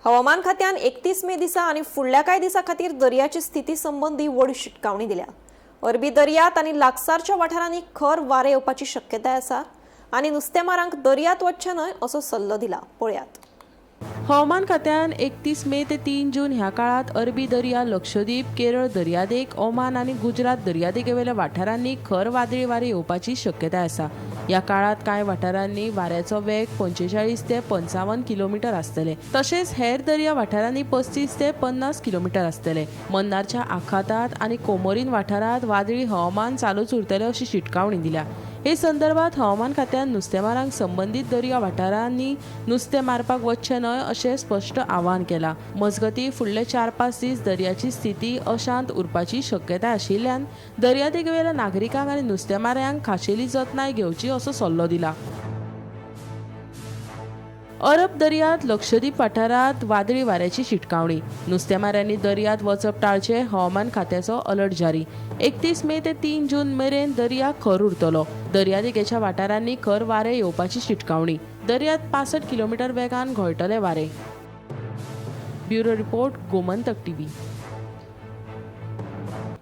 हवामान खात्यान 31 मे दिसा आणि फुडल्या कांय दिसा खातीर दर्याची स्थिती संबंधी व्हड शिटकावणी दिल्या। अरबी दर्यांत आणि लागसारच्या वाठारांनी खर वारे येवपाची शक्यताय आसा आणि नुस्तेमारांक दर्यांत वचचे न्हय असो सल्लो दिला। पळयात। हवामान खात्यान 31 मे ते 3 जून ह्या काळात अरबी दर्या, लक्षद्वीप, केरळ दर्यादेग, ओमान आणि गुजरात दर्यादेगेवेल्या वाठारांनी खर वादळी वारे येवपाची शक्यताय आसा। या काळात कांय वाठारांनी वाऱ्याचो वेग 45 ते 55 किलोमीटर आसतले, तशेंच हेर दर्या वाठारांनी 35 ते 50 किलोमीटर आसतले। मन्नारच्या आखातात आणि कोमोरीन वाठारात वादळी हवामान चालूच उरतले अशी शिटकावणी दिल्या। हे संदर्भात हवामान खात्यान नुस्तेमारांक संबंधित दर्या वाठारांनी नुस्तें मारपाक वचचे न्हय अशें स्पष्ट आवाहन केला। मजगतीं फुडले 4-5 दीस दर्याची स्थिती अशांत उरपाची शक्यताय आशिल्ल्यान दर्यादेगेवेल्या नागरिकांक आनी नुस्तेमारांक खाशेली जतनाय घेवची असो सल्लो दिला। अरब दर्यांत, लक्षद्वीप वाठारात वादळी वाऱ्याची शिटकावणी। नुस्तेमारांनी दर्यांत वचप टाळचे, हवामान खात्याचो अलर्ट जारी। 31 मे ते 3 जून मेरेन दर्या खर उरतलो। दर्यादेगेच्या वाठारांनी खर वारे येवपाची शिटकावणी। दर्यांत 65 किलोमीटर वेगान घोळटले वारे। Bureau report, Gomantak TV.